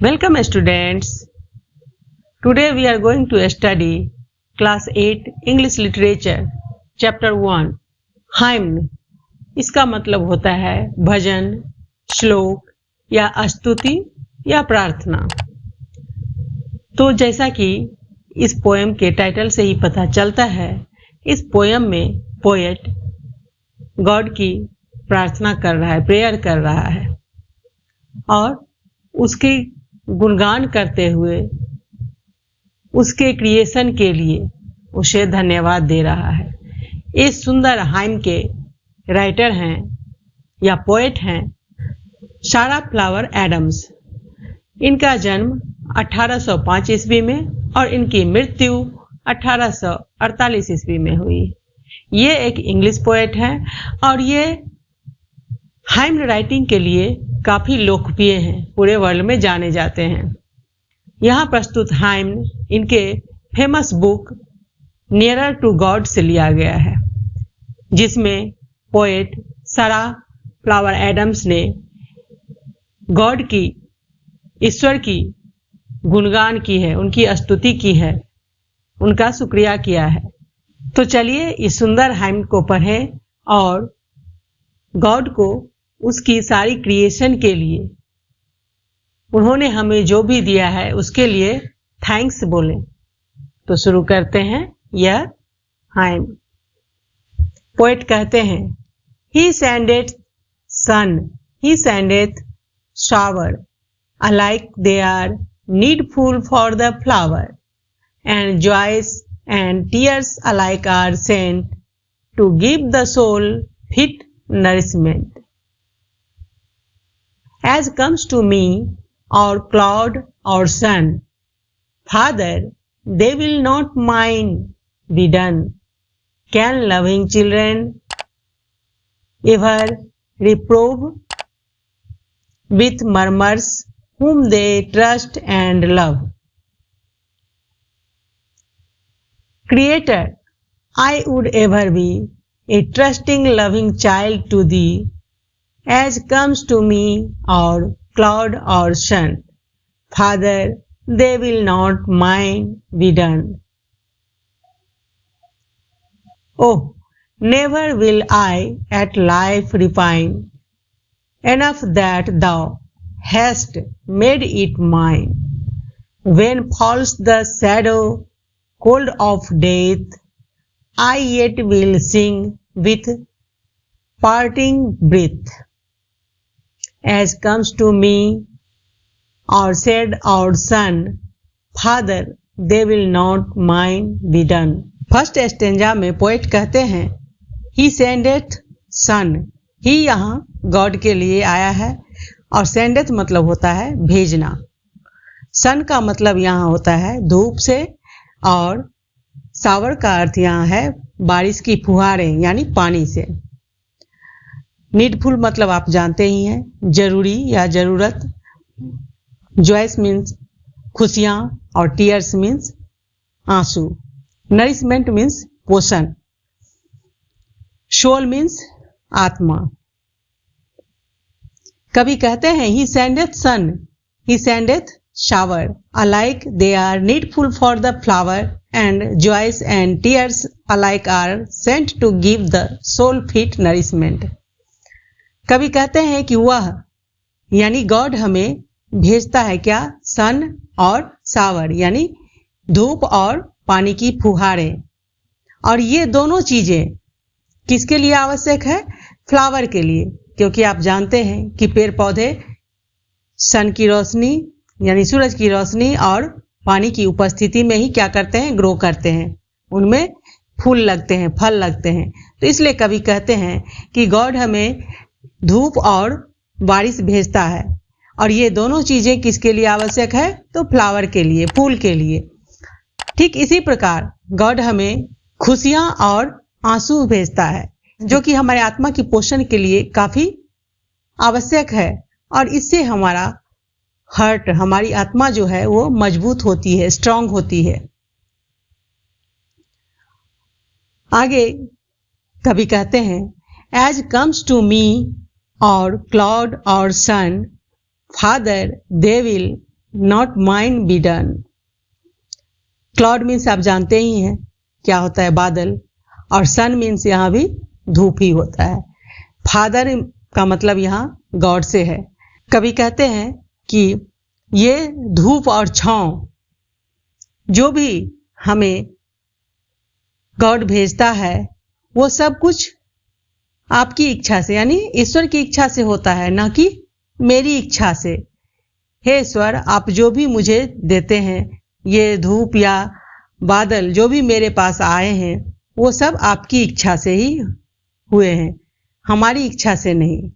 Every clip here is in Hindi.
Welcome students. Today we are going to study class 8 English Literature chapter 1 Hymn. इसका मतलब होता है भजन, श्लोक या स्तुति या प्रार्थना। तो जैसा कि इस पोएम के टाइटल से ही पता चलता है, इस पोएम में पोएट गॉड की प्रार्थना कर रहा है, प्रेयर कर रहा है और उसकी गुणगान करते हुए उसके क्रिएशन के लिए उसे धन्यवाद दे रहा है। इस सुंदर हाइम के राइटर हैं या पोएट हैं सारा फ्लावर एडम्स। इनका जन्म 1805 ईस्वी में और इनकी मृत्यु 1848 ईस्वी में हुई। ये एक इंग्लिश पोएट हैं और ये हाइम राइटिंग के लिए काफी लोकप्रिय हैं, पूरे वर्ल्ड में जाने जाते हैं। यहाँ प्रस्तुत हाइम इनके famous book nearer to God से लिया गया है, जिसमें पोएट सारा फ्लावर एडम्स ने गॉड की, ईश्वर की गुणगान की है, उनकी स्तुति की है, उनका शुक्रिया किया है। तो चलिए इस सुंदर हाइम को पढ़ें और गॉड को उसकी सारी क्रिएशन के लिए, उन्होंने हमें जो भी दिया है उसके लिए थैंक्स बोलें। तो शुरू करते हैं यह हाइम। पोएट कहते हैं, He sendeth sun, he sendeth shower, alike they are needful for the flower, and joys and tears alike are sent to give the soul fit nourishment. As comes to me, or cloud or sun, Father, they will not mine be done. Can loving children ever reprove with murmurs whom they trust and love? Creator, I would ever be a trusting loving child to thee, as comes to me or cloud or sun. Father, they will not mine be done. Oh, never will I at life repine, enough that thou hast made it mine. When falls the shadow cold of death, I yet will sing with parting breath. As comes to me, or said our son, Father, they will not mine be done. First stanza में पोएट कहते हैं, He sendeth sun, ही यहाँ गॉड के लिए आया है और sendeth मतलब होता है भेजना। सन का मतलब यहाँ होता है धूप से और सावर का अर्थ यहाँ है बारिश की फुहारें यानी पानी से। नीडफुल मतलब आप जानते ही हैं, जरूरी या जरूरत। जॉयस मीन्स खुशियां और टीयर्स मीन्स आंसू। नरिशमेंट मीन्स पोषण। सोल मीन्स आत्मा। कभी कहते हैं, he sendeth sun, he sendeth shower, alike they are needful for the flower, and joys and tears alike are sent to give the soul fit nourishment. कभी कहते हैं कि वह यानी गॉड हमें भेजता है क्या? सन और सावर यानी धूप और पानी की फुहारें। और ये दोनों चीजें किसके लिए आवश्यक है? फ्लावर के लिए, क्योंकि आप जानते हैं कि पेड़ पौधे सन की रोशनी यानी सूरज की रोशनी और पानी की उपस्थिति में ही क्या करते हैं? ग्रो करते हैं, उनमें फूल लगते हैं, फल लगते हैं। तो इसलिए कभी कहते हैं कि गॉड हमें धूप और बारिश भेजता है, और ये दोनों चीजें किसके लिए आवश्यक है? तो फ्लावर के लिए, फूल के लिए। ठीक इसी प्रकार गॉड हमें खुशियां और आंसू भेजता है, जो कि हमारे आत्मा की पोषण के लिए काफी आवश्यक है, और इससे हमारा हार्ट, हमारी आत्मा जो है वो मजबूत होती है, स्ट्रांग होती है। आगे कभी कहते हैं, as comes to me or cloud or sun, Father, they will not mine be done. Cloud means आप जानते ही हैं क्या होता है, बादल, और sun means यहाँ भी धूप ही होता है। फादर का मतलब यहाँ गॉड से है। कभी कहते हैं कि ये धूप और छांव जो भी हमें गॉड भेजता है वो सब कुछ आपकी इच्छा से, यानी ईश्वर की इच्छा से होता है, ना कि मेरी इच्छा से। हे ईश्वर, आप जो भी मुझे देते हैं, ये धूप या बादल जो भी मेरे पास आए हैं, वो सब आपकी इच्छा से ही हुए हैं, हमारी इच्छा से नहीं।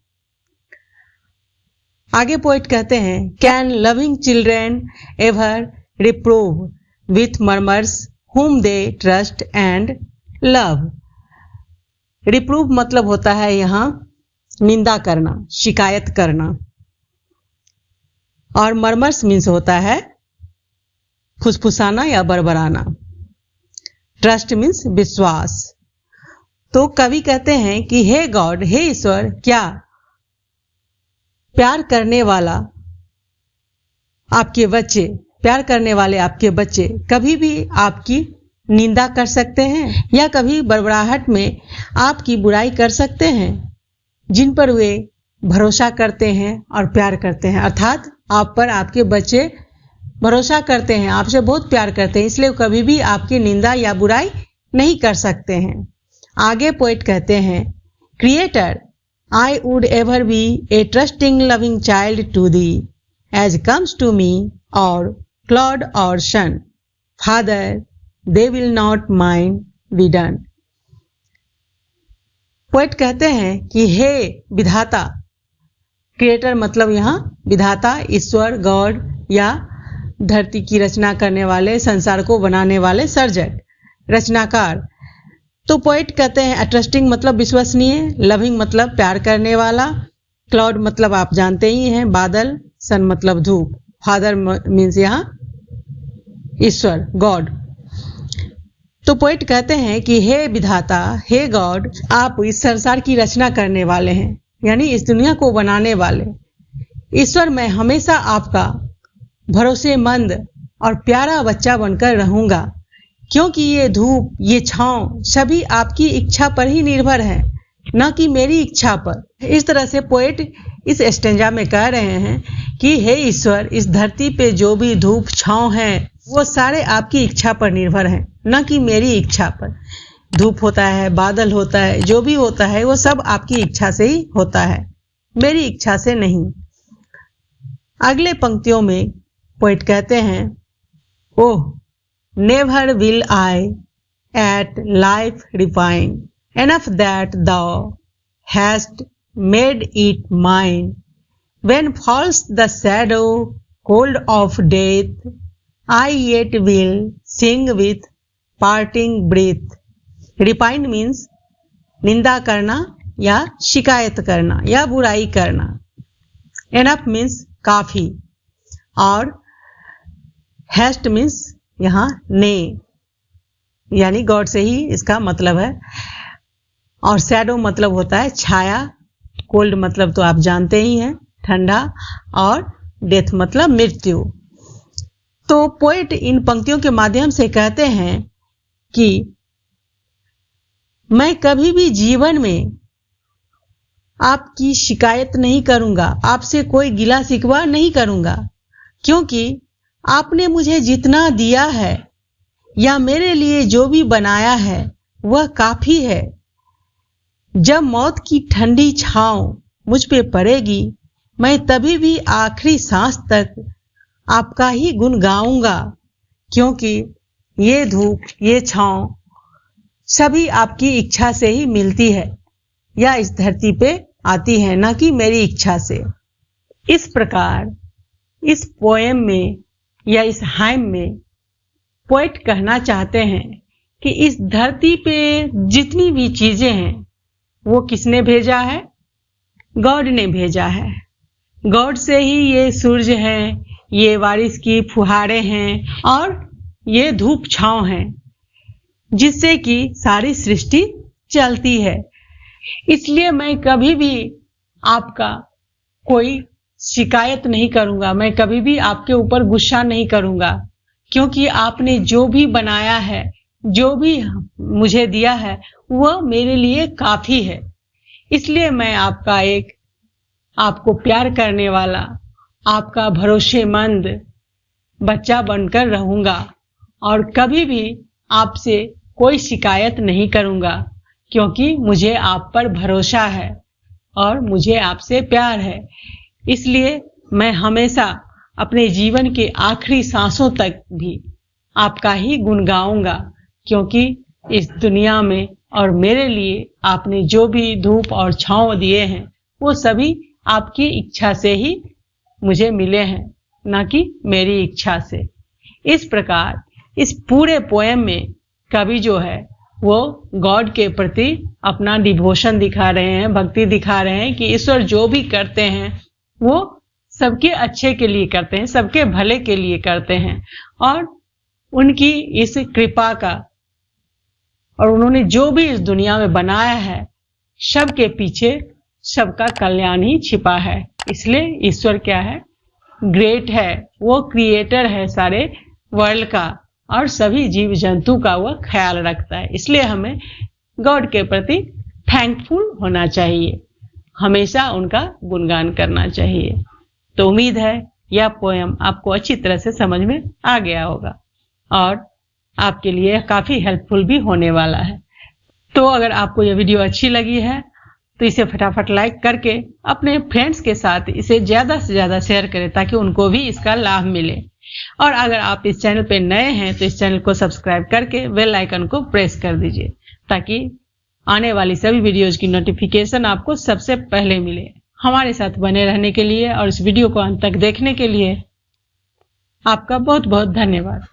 आगे पोएट कहते हैं, can loving children ever reprove with murmurs whom they trust and love. Reprove मतलब होता है यहाँ निंदा करना, शिकायत करना, और मर्मर्स मीन्स होता है फुसफुसाना या बड़बड़ाना। ट्रस्ट मीन्स विश्वास। तो कवि कहते हैं कि हे गॉड, हे ईश्वर, क्या प्यार करने वाला आपके बच्चे, प्यार करने वाले आपके बच्चे कभी भी आपकी निंदा कर सकते हैं या कभी बड़बड़ाहट में आपकी बुराई कर सकते हैं? जिन पर वे भरोसा करते हैं और प्यार करते हैं, अर्थात आप पर आपके बच्चे भरोसा करते हैं, आपसे बहुत प्यार करते हैं, इसलिए कभी भी आपकी निंदा या बुराई नहीं कर सकते हैं। आगे पोएट कहते हैं, creator, I would ever be a trusting loving child to thee as comes to me or cloud or sun, father they will not mind be done. Poet कहते हैं कि हे विधाता, क्रिएटर मतलब यहाँ विधाता, ईश्वर, गॉड या धरती की रचना करने वाले, संसार को बनाने वाले सर्जक, रचनाकार। तो पोएट कहते हैं ट्रस्टिंग मतलब विश्वसनीय, लविंग मतलब प्यार करने वाला, क्लाउड मतलब आप जानते ही हैं बादल, सन मतलब धूप, फादर मीन्स यहाँ ईश्वर, गॉड। तो पोएट कहते हैं कि हे विधाता, हे गॉड, आप इस संसार की रचना करने वाले हैं, यानी इस दुनिया को बनाने वाले ईश्वर। मैं हमेशा आपका भरोसेमंद और प्यारा बच्चा बनकर रहूंगा, क्योंकि ये धूप, ये छांव सभी आपकी इच्छा पर ही निर्भर है, न कि मेरी इच्छा पर। इस तरह से पोएट इस स्टेंजा में कह रहे हैं कि हे ईश्वर, इस धरती पे जो भी धूप छांव है वो सारे आपकी इच्छा पर निर्भर हैं, न कि मेरी इच्छा पर। धूप होता है, बादल होता है, जो भी होता है वो सब आपकी इच्छा से ही होता है, मेरी इच्छा से नहीं। अगले पंक्तियों में पोएट कहते हैं, oh never will I at life repine enough that thou hast made it mine. When falls the shadow cold of death, I yet will sing with parting breath. Repine means निंदा करना या शिकायत करना या बुराई करना। Enough means काफी, और hast means यहाँ ने, यानी गॉड से ही इसका मतलब है। और शैडो मतलब होता है छाया, कोल्ड मतलब तो आप जानते ही हैं ठंडा, और डेथ मतलब मृत्यु। तो पोएट इन पंक्तियों के माध्यम से कहते हैं कि मैं कभी भी जीवन में आपकी शिकायत नहीं करूंगा, आपसे कोई गिला शिकवा नहीं करूंगा, क्योंकि आपने मुझे जितना दिया है या मेरे लिए जो भी बनाया है वह काफी है। जब मौत की ठंडी छांव मुझ पे पड़ेगी, मैं तभी भी आखिरी सांस तक आपका ही गुण गाऊंगा, क्योंकि ये धूप, ये छांव सभी आपकी इच्छा से ही मिलती है या इस धरती पे आती है, न कि मेरी इच्छा से। इस प्रकार इस पोएम में या इस हाइम में पोएट कहना चाहते हैं कि इस धरती पे जितनी भी चीजें हैं वो किसने भेजा है? गॉड ने भेजा है। गॉड से ही ये सूरज है, ये बारिश की फुहारें हैं और ये धूप छांव हैं, जिससे कि सारी सृष्टि चलती है। इसलिए मैं कभी भी आपका कोई शिकायत नहीं करूंगा, मैं कभी भी आपके ऊपर गुस्सा नहीं करूंगा, क्योंकि आपने जो भी बनाया है, जो भी मुझे दिया है, वह मेरे लिए काफी है। इसलिए मैं आपको प्यार करने वाला, आपका भरोसेमंद बच्चा बनकर रहूंगा और कभी भी आपसे कोई शिकायत नहीं करूंगा, क्योंकि मुझे आप पर भरोसा है और मुझे आपसे प्यार है। इसलिए मैं हमेशा अपने जीवन के आखिरी सांसों तक भी आपका ही गुण गाऊंगा, क्योंकि इस दुनिया में और मेरे लिए आपने जो भी धूप और छांव दिए हैं, वो सभी आपकी इच्छा से ही मुझे मिले हैं, ना कि मेरी इच्छा से। इस प्रकार इस पूरे पोएम में कवि जो है वो गॉड के प्रति अपना डिवोशन दिखा रहे हैं, भक्ति दिखा रहे हैं कि ईश्वर जो भी करते हैं वो सबके अच्छे के लिए करते हैं, सबके भले के लिए करते हैं, और उनकी इस कृपा का और उन्होंने जो भी इस दुनिया में बनाया है, सबके पीछे सबका कल्याण ही छिपा है। इसलिए ईश्वर क्या है? ग्रेट है, वो क्रिएटर है सारे वर्ल्ड का और सभी जीव जंतु का वह ख्याल रखता है। इसलिए हमें गॉड के प्रति थैंकफुल होना चाहिए, हमेशा उनका गुणगान करना चाहिए। तो उम्मीद है यह पोएम आपको अच्छी तरह से समझ में आ गया होगा और आपके लिए काफी हेल्पफुल भी होने वाला है। तो अगर आपको यह वीडियो अच्छी लगी है तो इसे फटाफट लाइक करके अपने फ्रेंड्स के साथ इसे ज्यादा से ज्यादा शेयर करें, ताकि उनको भी इसका लाभ मिले। और अगर आप इस चैनल पे नए हैं तो इस चैनल को सब्सक्राइब करके बेल आइकन को प्रेस कर दीजिए, ताकि आने वाली सभी वीडियोज की नोटिफिकेशन आपको सबसे पहले मिले। हमारे साथ बने रहने के लिए और इस वीडियो को अंत तक देखने के लिए आपका बहुत बहुत धन्यवाद।